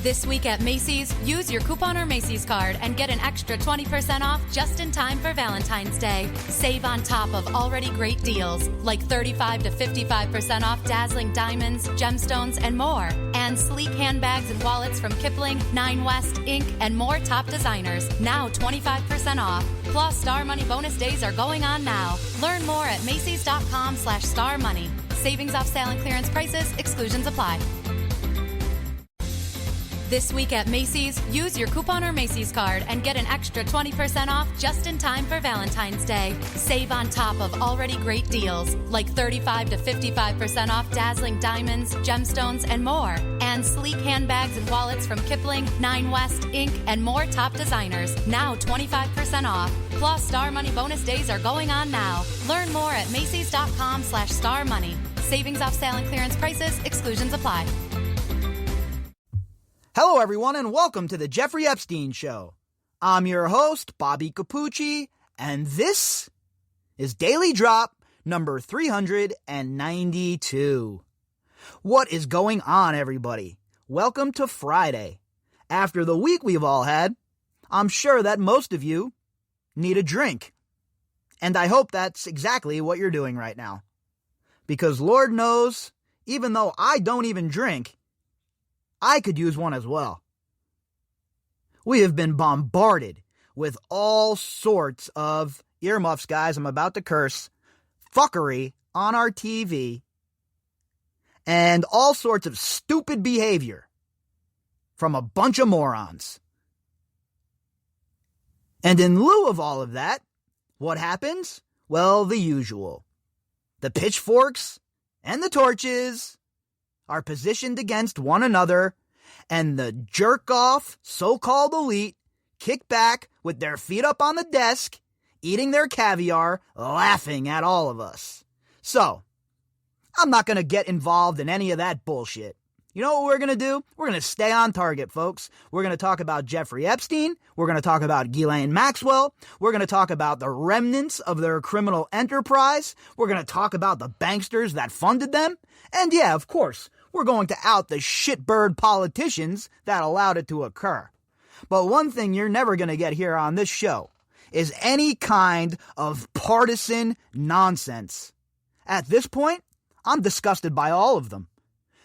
This week at Macy's, use your coupon or Macy's card and get an extra 20% off just in time for Valentine's Day. Save on top of already great deals, like 35 to 55% off dazzling diamonds, gemstones, and more. And sleek handbags and wallets from Kipling, Nine West, Inc., and more top designers, now 25% off. Plus, Star Money bonus days are going on now. Learn more at Macys.com/Star Money. Savings off sale and clearance prices, exclusions apply. This week at Macy's, use your coupon or Macy's card and get an extra 20% off just in time for Valentine's Day. Save on top of already great deals, like 35 to 55% off dazzling diamonds, gemstones, and more. And sleek handbags and wallets from Kipling, Nine West, Inc., and more top designers, now 25% off. Plus, Star Money bonus days are going on now. Learn more at Macys.com/Star Money. Savings off sale and clearance prices, exclusions apply. Hello, everyone, and welcome to the Jeffrey Epstein Show. I'm your host, Bobbycapucci, and this is Daily Drop number 392. What is going on, everybody? Welcome to Friday. After the week we've all had, I'm sure that most of you need a drink. And I hope that's exactly what you're doing right now. Because Lord knows, even though I don't even drink, I could use one as well. We have been bombarded with all sorts of earmuffs, guys, I'm about to curse, fuckery on our TV, and all sorts of stupid behavior from a bunch of morons. And in lieu of all of that, what happens? Well, the usual. The pitchforks and the torches are positioned against one another, and the jerk-off so-called elite kick back with their feet up on the desk, eating their caviar, laughing at all of us. So, I'm not going to get involved in any of that bullshit. You know what we're going to do? We're going to stay on target, folks. We're going to talk about Jeffrey Epstein. We're going to talk about Ghislaine Maxwell. We're going to talk about the remnants of their criminal enterprise. We're going to talk about the banksters that funded them. And yeah, of course, we're going to out the shitbird politicians that allowed it to occur. But one thing you're never going to get here on this show is any kind of partisan nonsense. At this point, I'm disgusted by all of them.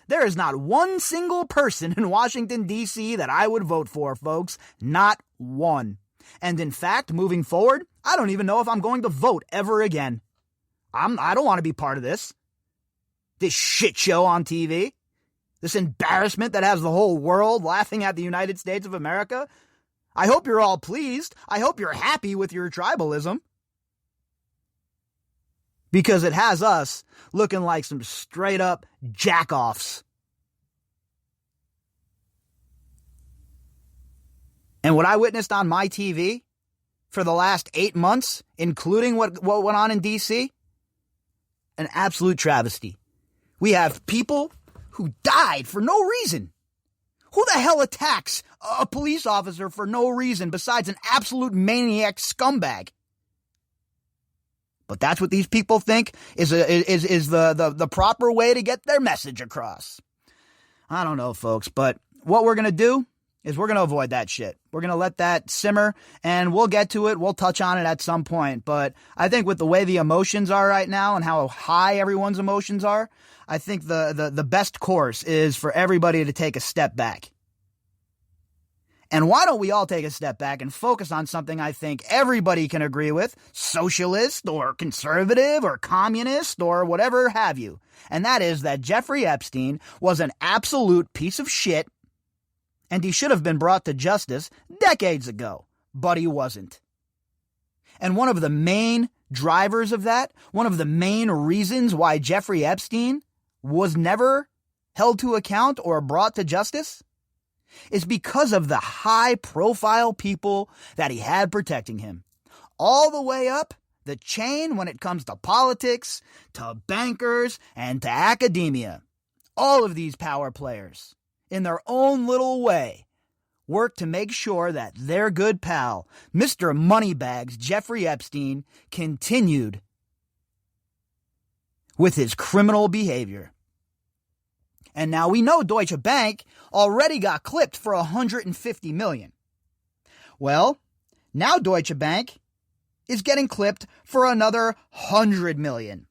There is not one single person in Washington, D.C. that I would vote for, folks. Not one. And in fact, moving forward, I don't even know if I'm going to vote ever again. I don't want to be part of this. This shit show on TV. This embarrassment that has the whole world laughing at the United States of America. I hope you're all pleased. I hope you're happy with your tribalism. Because it has us looking like some straight-up jack-offs. And what I witnessed on my TV for the last 8 months, including what went on in D.C., an absolute travesty. We have people who died for no reason. Who the hell attacks a police officer for no reason besides an absolute maniac scumbag? But that's what these people think is the proper way to get their message across. I don't know, folks, but what we're going to do is we're going to avoid that shit. We're going to let that simmer, and we'll get to it. We'll touch on it at some point. But I think with the way the emotions are right now and how high everyone's emotions are, I think the best course is for everybody to take a step back. And why don't we all take a step back and focus on something I think everybody can agree with, socialist or conservative or communist or whatever have you. And that is that Jeffrey Epstein was an absolute piece of shit, and he should have been brought to justice decades ago, but he wasn't. And one of the main drivers of that, one of the main reasons why Jeffrey Epstein was never held to account or brought to justice is because of the high-profile people that he had protecting him. All the way up the chain when it comes to politics, to bankers, and to academia. All of these power players, in their own little way, work to make sure that their good pal, Mr. Moneybags Jeffrey Epstein, continued with his criminal behavior. And now we know Deutsche Bank already got clipped for $150 million. Well, now Deutsche Bank is getting clipped for another $100 million.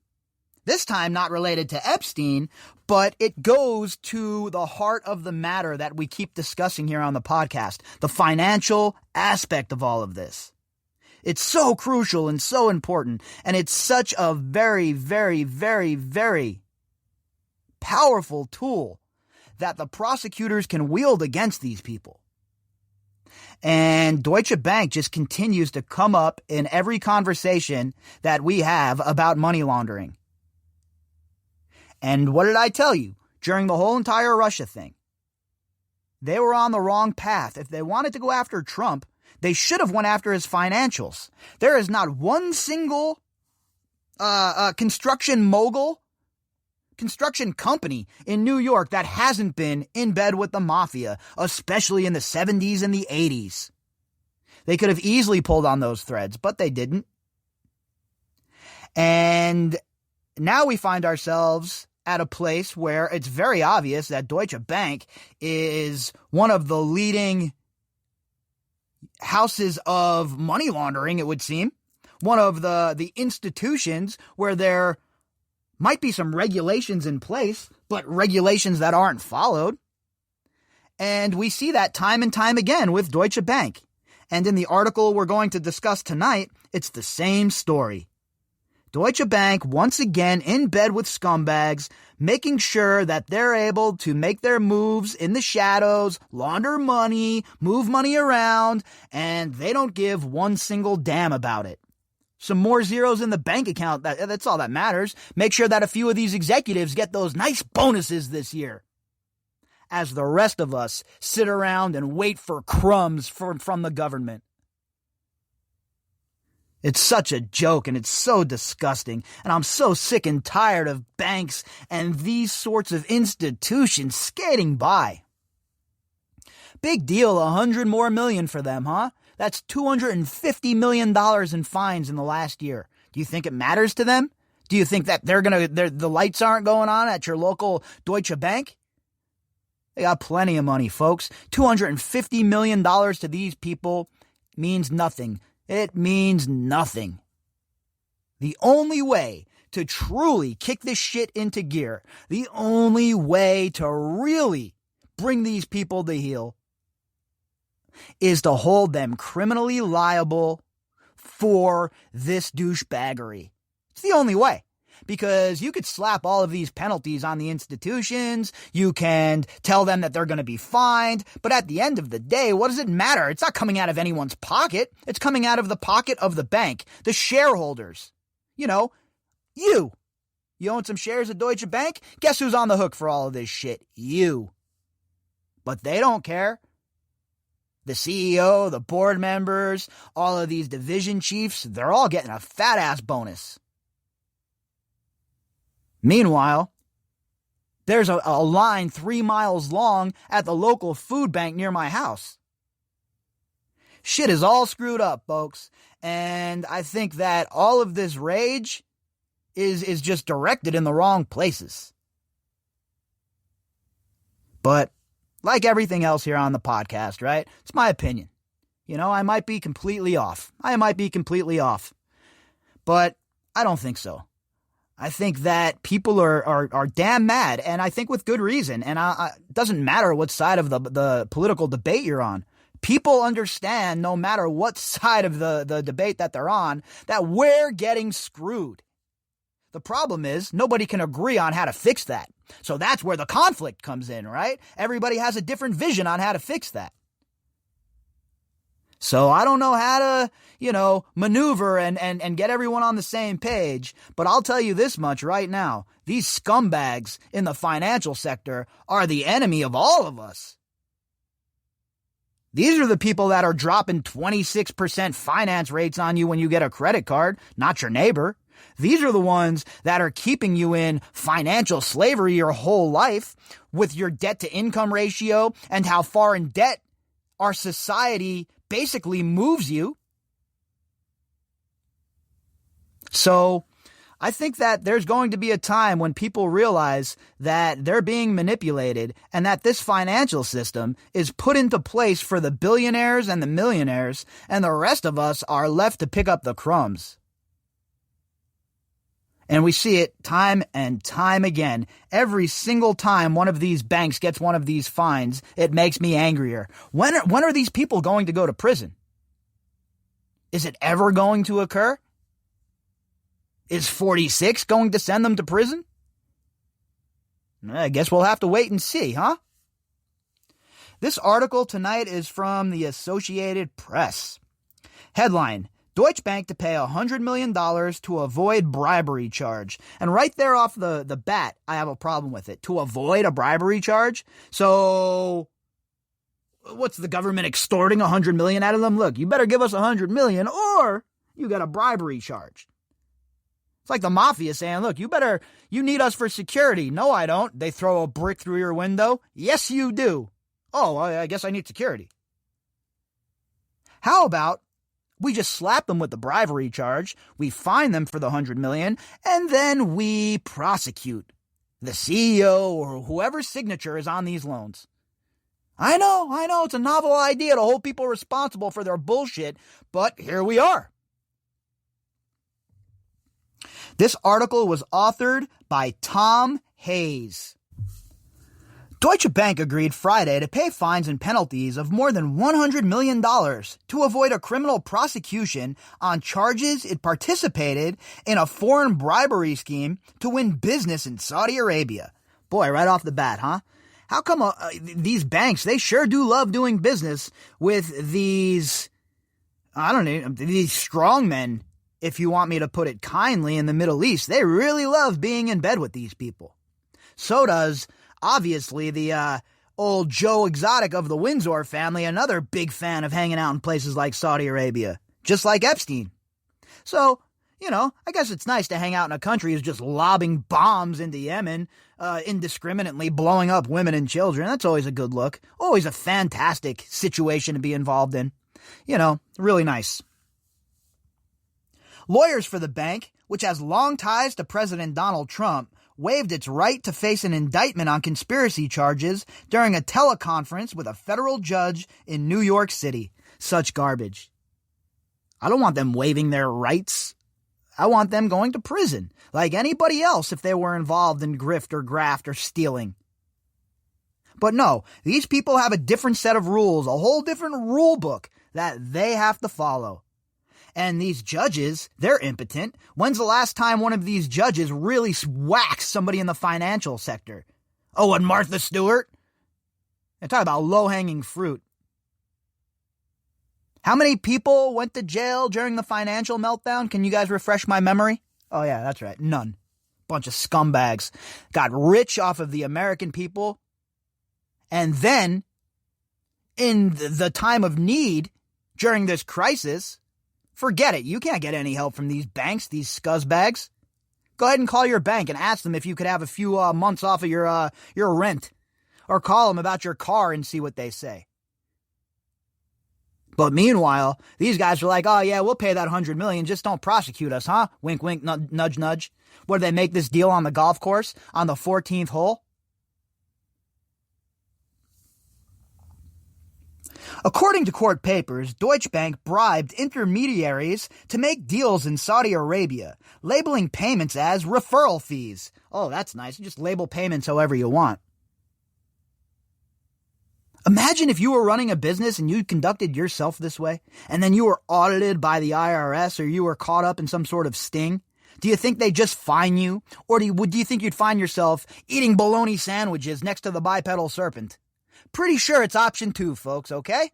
This time not related to Epstein, but it goes to the heart of the matter that we keep discussing here on the podcast, the financial aspect of all of this. It's so crucial and so important, and it's such a very, very, very, very powerful tool that the prosecutors can wield against these people. And Deutsche Bank just continues to come up in every conversation that we have about money laundering. And what did I tell you during the whole entire Russia thing? They were on the wrong path. If they wanted to go after Trump, they should have went after his financials. There is not one single construction mogul, construction company in New York that hasn't been in bed with the mafia, especially in the 70s and the 80s. They could have easily pulled on those threads, but they didn't. And now we find ourselves at a place where it's very obvious that Deutsche Bank is one of the leading houses of money laundering, it would seem. One of the institutions where there might be some regulations in place, but regulations that aren't followed. And we see that time and time again with Deutsche Bank. And in the article we're going to discuss tonight, it's the same story. Deutsche Bank, once again in bed with scumbags, making sure that they're able to make their moves in the shadows, launder money, move money around, and they don't give one single damn about it. Some more zeros in the bank account, that's all that matters. Make sure that a few of these executives get those nice bonuses this year. As the rest of us sit around and wait for crumbs from the government. It's such a joke and it's so disgusting, and I'm so sick and tired of banks and these sorts of institutions skating by. Big deal, $100 more million for them, huh? That's $250 million in fines in the last year. Do you think it matters to them? Do you think that the lights aren't going on at your local Deutsche Bank? They got plenty of money, folks. $250 million to these people means nothing. It means nothing. The only way to truly kick this shit into gear, the only way to really bring these people to heel, is to hold them criminally liable for this douchebaggery. It's the only way. Because you could slap all of these penalties on the institutions, you can tell them that they're going to be fined, but at the end of the day, what does it matter? It's not coming out of anyone's pocket. It's coming out of the pocket of the bank, the shareholders. You know, you. You own some shares of Deutsche Bank? Guess who's on the hook for all of this shit? You. But they don't care. The CEO, the board members, all of these division chiefs, they're all getting a fat-ass bonus. Meanwhile, there's a line 3 miles long at the local food bank near my house. Shit is all screwed up, folks. And I think that all of this rage is just directed in the wrong places. But like everything else here on the podcast, right? It's my opinion. You know, I might be completely off. But I don't think so. I think that people are damn mad, and I think with good reason. And it doesn't matter what side of the political debate you're on. People understand, no matter what side of the debate that they're on, that we're getting screwed. The problem is nobody can agree on how to fix that. So that's where the conflict comes in, right? Everybody has a different vision on how to fix that. So I don't know how to, maneuver and get everyone on the same page. But I'll tell you this much right now. These scumbags in the financial sector are the enemy of all of us. These are the people that are dropping 26% finance rates on you when you get a credit card, not your neighbor. These are the ones that are keeping you in financial slavery your whole life with your debt-to-income ratio and how far in debt our society basically moves you. So I think that there's going to be a time when people realize that they're being manipulated and that this financial system is put into place for the billionaires and the millionaires, and the rest of us are left to pick up the crumbs. And we see it time and time again. Every single time one of these banks gets one of these fines, it makes me angrier. When are these people going to go to prison? Is it ever going to occur? Is 46 going to send them to prison? I guess we'll have to wait and see, huh? This article tonight is from the Associated Press. Headline: Deutsche Bank to pay $100 million to avoid bribery charge. And right there off the bat, I have a problem with it. To avoid a bribery charge? So what's the government extorting $100 million out of them? Look, you better give us $100 million or you got a bribery charge. It's like the mafia saying, look, you need us for security. No, I don't. They throw a brick through your window. Yes, you do. Oh, I guess I need security. How about we just slap them with the bribery charge, we fine them for the $100 million, and then we prosecute the CEO or whoever's signature is on these loans. I know, it's a novel idea to hold people responsible for their bullshit, but here we are. This article was authored by Tom Hayes. Deutsche Bank agreed Friday to pay fines and penalties of more than $100 million to avoid a criminal prosecution on charges it participated in a foreign bribery scheme to win business in Saudi Arabia. Boy, right off the bat, huh? How come these banks, they sure do love doing business with these, these strongmen, if you want me to put it kindly, in the Middle East. They really love being in bed with these people. So does, obviously, the old Joe Exotic of the Windsor family, another big fan of hanging out in places like Saudi Arabia, just like Epstein. So, I guess it's nice to hang out in a country who's just lobbing bombs into Yemen, indiscriminately blowing up women and children. That's always a good look. Always a fantastic situation to be involved in. Really nice. Lawyers for the bank, which has long ties to President Donald Trump, waived its right to face an indictment on conspiracy charges during a teleconference with a federal judge in New York City. Such garbage. I don't want them waiving their rights. I want them going to prison, like anybody else if they were involved in grift or graft or stealing. But no, these people have a different set of rules, a whole different rule book that they have to follow. And these judges, they're impotent. When's the last time one of these judges really whacked somebody in the financial sector? Oh, and Martha Stewart? They talk about low-hanging fruit. How many people went to jail during the financial meltdown? Can you guys refresh my memory? Oh, yeah, that's right. None. Bunch of scumbags. Got rich off of the American people. And then, in the time of need, during this crisis, forget it. You can't get any help from these banks, these scuzzbags. Go ahead and call your bank and ask them if you could have a few months off of your rent. Or call them about your car and see what they say. But meanwhile, these guys are like, oh yeah, we'll pay that $100 million, just don't prosecute us, huh? Wink, wink, nudge, nudge. What, did they make this deal on the golf course on the 14th hole? According to court papers, Deutsche Bank bribed intermediaries to make deals in Saudi Arabia, labeling payments as referral fees. Oh, that's nice. You just label payments however you want. Imagine if you were running a business and you conducted yourself this way, and then you were audited by the IRS or you were caught up in some sort of sting. Do you think they'd just fine you? Or do you think you'd find yourself eating bologna sandwiches next to the bipedal serpent? Pretty sure it's option 2, folks, okay?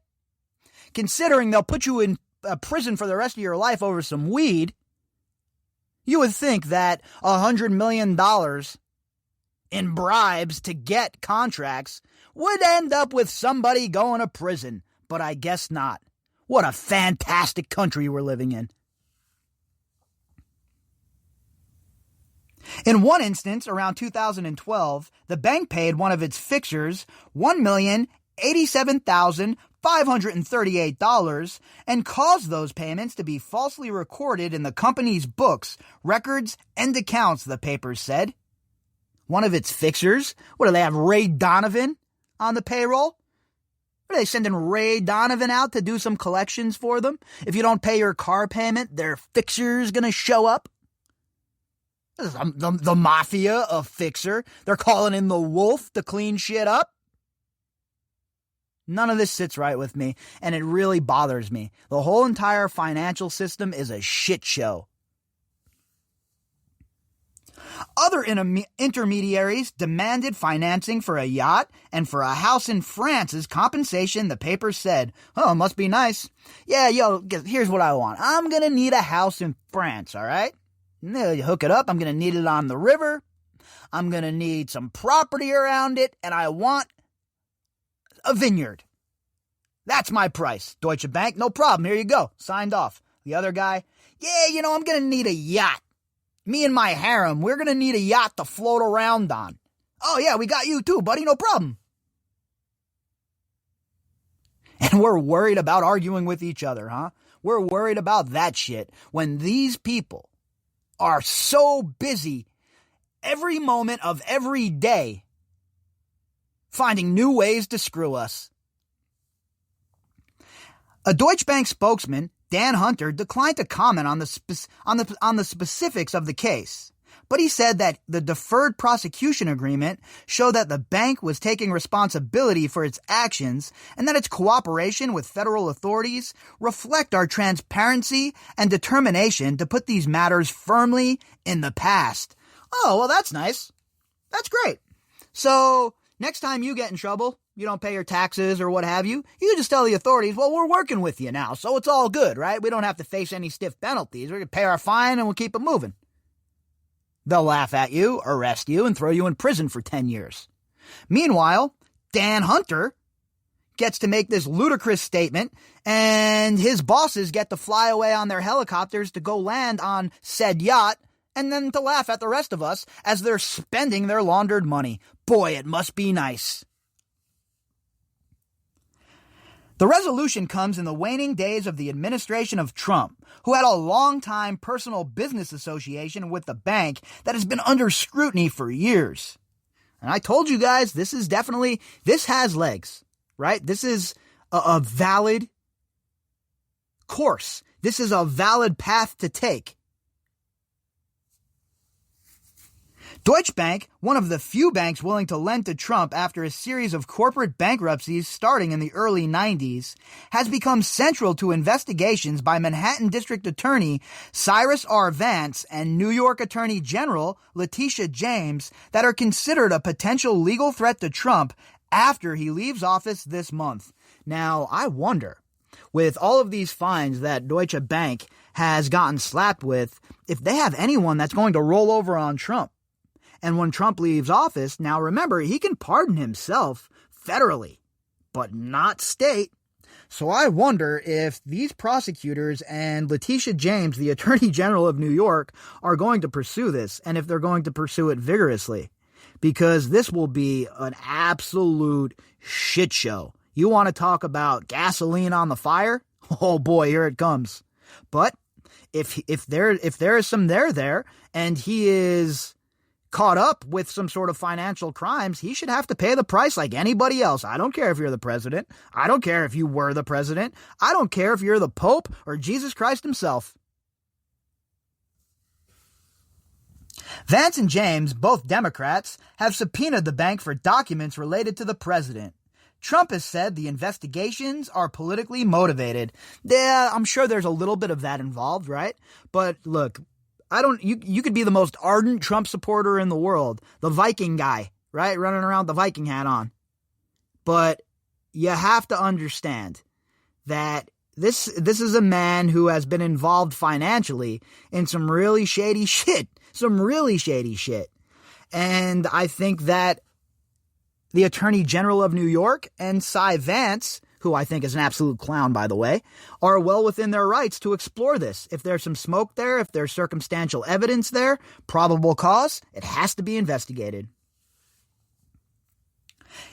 Considering they'll put you in prison for the rest of your life over some weed, you would think that $100 million in bribes to get contracts would end up with somebody going to prison. But I guess not. What a fantastic country we're living in. In one instance, around 2012, the bank paid one of its fixers $1,087,000 $538 and caused those payments to be falsely recorded in the company's books, records, and accounts, the paper said. One of its fixers, what do they have, Ray Donovan on the payroll? Are they sending Ray Donovan out to do some collections for them? If you don't pay your car payment, their fixer's going to show up? This is the mafia of fixer. They're calling in the wolf to clean shit up. None of this sits right with me, and it really bothers me. The whole entire financial system is a shit show. Other intermediaries demanded financing for a yacht and for a house in France as compensation, the paper said. Oh, must be nice. Yeah, here's what I want. I'm going to need a house in France, all right? You hook it up. I'm going to need it on the river. I'm going to need some property around it, and I want a vineyard. That's my price. Deutsche Bank, no problem. Here you go. Signed off. The other guy, I'm going to need a yacht. Me and my harem, we're going to need a yacht to float around on. Oh, yeah, we got you too, buddy. No problem. And we're worried about arguing with each other, huh? We're worried about that shit when these people are so busy every moment of every day finding new ways to screw us. A Deutsche Bank spokesman, Dan Hunter, declined to comment on the specifics of the case, but he said that the deferred prosecution agreement showed that the bank was taking responsibility for its actions and that its cooperation with federal authorities reflect our transparency and determination to put these matters firmly in the past. Oh, well, that's nice. That's great. So next time you get in trouble, you don't pay your taxes or what have you, you can just tell the authorities, well, we're working with you now, so it's all good, right? We don't have to face any stiff penalties. We're going to pay our fine and we'll keep it moving. They'll laugh at you, arrest you, and throw you in prison for 10 years. Meanwhile, Dan Hunter gets to make this ludicrous statement, and his bosses get to fly away on their helicopters to go land on said yacht, and then to laugh at the rest of us as they're spending their laundered money. Boy, it must be nice. The resolution comes in the waning days of the administration of Trump, who had a long-time personal business association with the bank that has been under scrutiny for years. And I told you guys, this has legs, right? This is a valid course. This is a valid path to take. Deutsche Bank, one of the few banks willing to lend to Trump after a series of corporate bankruptcies starting in the early 90s, has become central to investigations by Manhattan District Attorney Cyrus R. Vance and New York Attorney General Letitia James that are considered a potential legal threat to Trump after he leaves office this month. Now, I wonder, with all of these fines that Deutsche Bank has gotten slapped with, if they have anyone that's going to roll over on Trump. And when Trump leaves office, now remember, he can pardon himself federally, but not state. So I wonder if these prosecutors and Letitia James, the Attorney General of New York, are going to pursue this, and if they're going to pursue it vigorously, because this will be an absolute shit show. You want to talk about gasoline on the fire? Oh boy, here it comes. But if there is some there, and he is caught up with some sort of financial crimes, he should have to pay the price like anybody else. I don't care if you're the president. I don't care if you were the president. I don't care if you're the Pope or Jesus Christ himself. Vance and James, both Democrats, have subpoenaed the bank for documents related to the president. Trump has said the investigations are politically motivated. Yeah, I'm sure there's a little bit of that involved, right? But look, you could be the most ardent Trump supporter in the world, the Viking guy, right? Running around with the Viking hat on. But you have to understand that this is a man who has been involved financially in some really shady shit. And I think that the Attorney General of New York and Cy Vance, who I think is an absolute clown, by the way, are well within their rights to explore this. If there's some smoke there, if there's circumstantial evidence there, probable cause, it has to be investigated.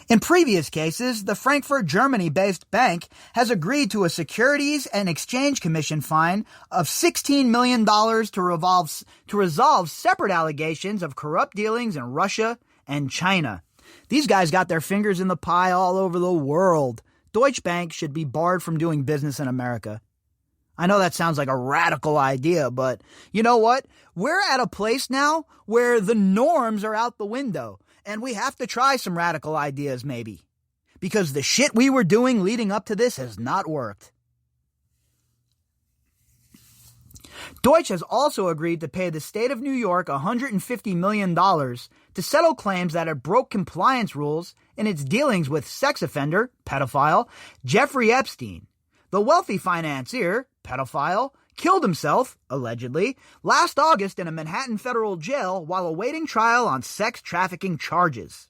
In previous cases, the Frankfurt, Germany-based bank has agreed to a Securities and Exchange Commission fine of $16 million to resolve separate allegations of corrupt dealings in Russia and China. These guys got their fingers in the pie all over the world. Deutsche Bank should be barred from doing business in America. I know that sounds like a radical idea, but you know what? We're at a place now where the norms are out the window. And we have to try some radical ideas, maybe. Because the shit we were doing leading up to this has not worked. Deutsche has also agreed to pay the state of New York $150 million to settle claims that it broke compliance rules in its dealings with sex offender, pedophile, Jeffrey Epstein. The wealthy financier, pedophile, killed himself, allegedly, last August in a Manhattan federal jail while awaiting trial on sex trafficking charges.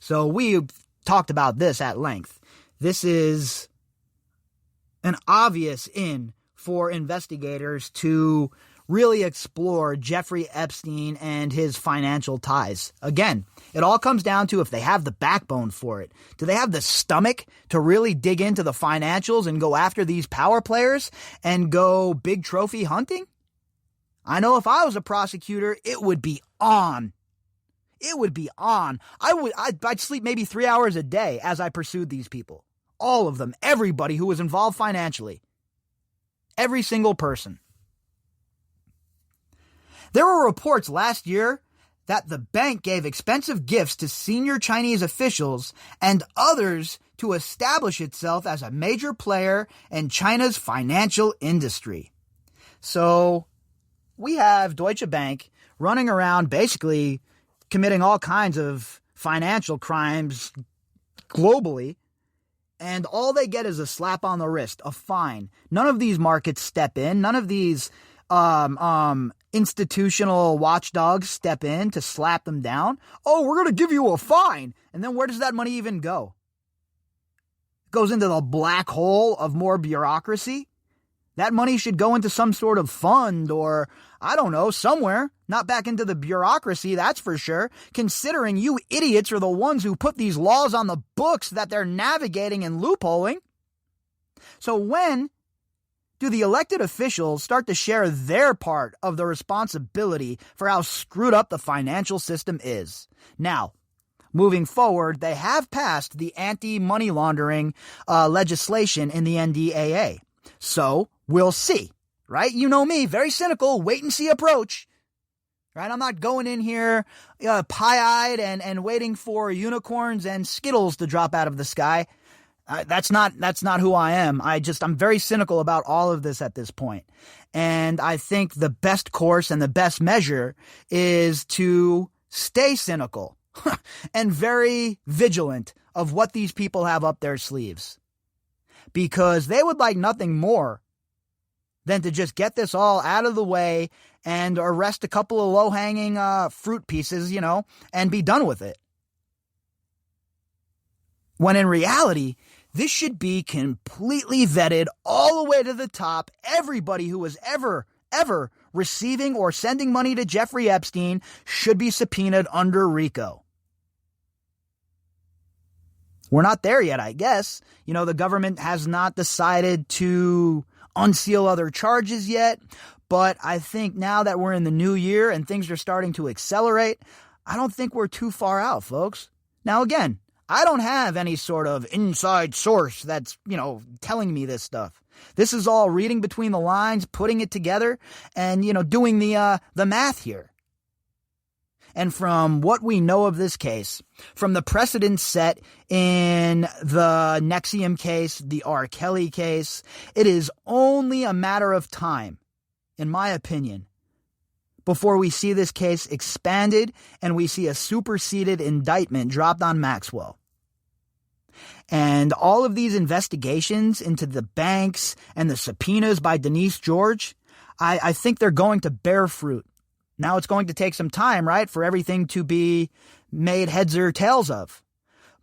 So we talked about this at length. This is an obvious in for investigators to really explore Jeffrey Epstein and his financial ties. Again, it all comes down to if they have the backbone for it. Do they have the stomach to really dig into the financials and go after these power players and go big trophy hunting? I know if I was a prosecutor, it would be on. It would be on. I'd sleep maybe 3 hours a day as I pursued these people. All of them, everybody who was involved financially. Every single person. There were reports last year that the bank gave expensive gifts to senior Chinese officials and others to establish itself as a major player in China's financial industry. So we have Deutsche Bank running around basically committing all kinds of financial crimes globally, and all they get is a slap on the wrist, a fine. None of these markets step in. None of these institutional watchdogs step in to slap them down. Oh, we're going to give you a fine. And then where does that money even go? It goes into the black hole of more bureaucracy. That money should go into some sort of fund or, I don't know, somewhere. Not back into the bureaucracy, that's for sure, considering you idiots are the ones who put these laws on the books that they're navigating and loopholing. So when do the elected officials start to share their part of the responsibility for how screwed up the financial system is? Now, moving forward, they have passed the anti-money laundering legislation in the NDAA. So, we'll see, right? You know me, very cynical, wait-and-see approach. Right? I'm not going in here pie-eyed and waiting for unicorns and Skittles to drop out of the sky. That's not who I am. I'm very cynical about all of this at this point. And I think the best course and the best measure is to stay cynical and very vigilant of what these people have up their sleeves. Because they would like nothing more than to just get this all out of the way and arrest a couple of low-hanging fruit pieces, and be done with it. When in reality, this should be completely vetted all the way to the top. Everybody who was ever receiving or sending money to Jeffrey Epstein should be subpoenaed under RICO. We're not there yet, I guess. The government has not decided to unseal other charges yet. But I think now that we're in the new year and things are starting to accelerate, I don't think we're too far out, folks. Now, again, I don't have any sort of inside source that's, telling me this stuff. This is all reading between the lines, putting it together, and, doing the math here. And from what we know of this case, from the precedent set in the NXIVM case, the R. Kelly case, it is only a matter of time, in my opinion, before we see this case expanded and we see a superseded indictment dropped on Maxwell. And all of these investigations into the banks and the subpoenas by Denise George, I think they're going to bear fruit. Now it's going to take some time, right, for everything to be made heads or tails of.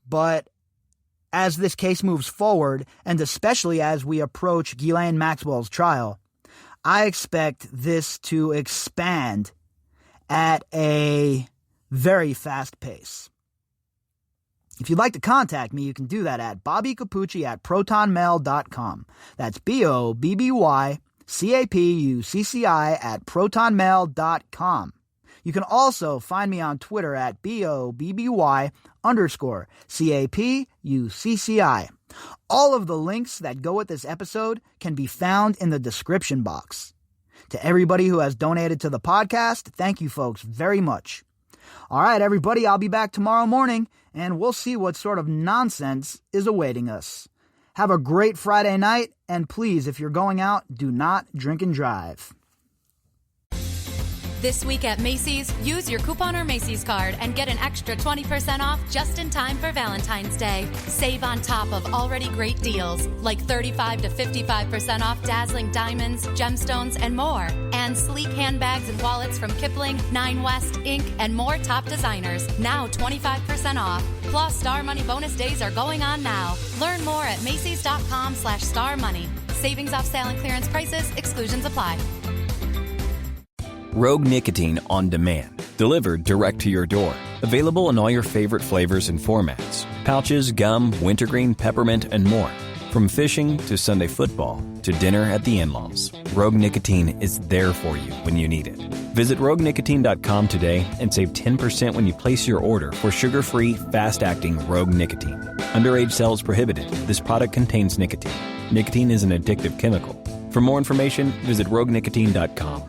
But as this case moves forward, and especially as we approach Ghislaine Maxwell's trial, I expect this to expand at a very fast pace. If you'd like to contact me, you can do that at bobbycapucci@protonmail.com. That's BOBBYCAPUCCI@protonmail.com. You can also find me on Twitter at BOBBY_CAPUCCI. All of the links that go with this episode can be found in the description box. To everybody who has donated to the podcast, thank you folks very much. All right, everybody, I'll be back tomorrow morning, and we'll see what sort of nonsense is awaiting us. Have a great Friday night, and please, if you're going out, do not drink and drive. This week at Macy's, use your coupon or Macy's card and get an extra 20% off just in time for Valentine's Day. Save on top of already great deals, like 35 to 55% off dazzling diamonds, gemstones, and more. And sleek handbags and wallets from Kipling, Nine West, Inc., and more top designers, now 25% off. Plus, Star Money bonus days are going on now. Learn more at Macys.com/starmoney. Savings off sale and clearance prices, exclusions apply. Rogue Nicotine on demand. Delivered direct to your door. Available in all your favorite flavors and formats. Pouches, gum, wintergreen, peppermint, and more. From fishing to Sunday football to dinner at the in-laws, Rogue Nicotine is there for you when you need it. Visit RogueNicotine.com today and save 10% when you place your order for sugar-free, fast-acting Rogue Nicotine. Underage sales prohibited. This product contains nicotine. Nicotine is an addictive chemical. For more information, visit RogueNicotine.com.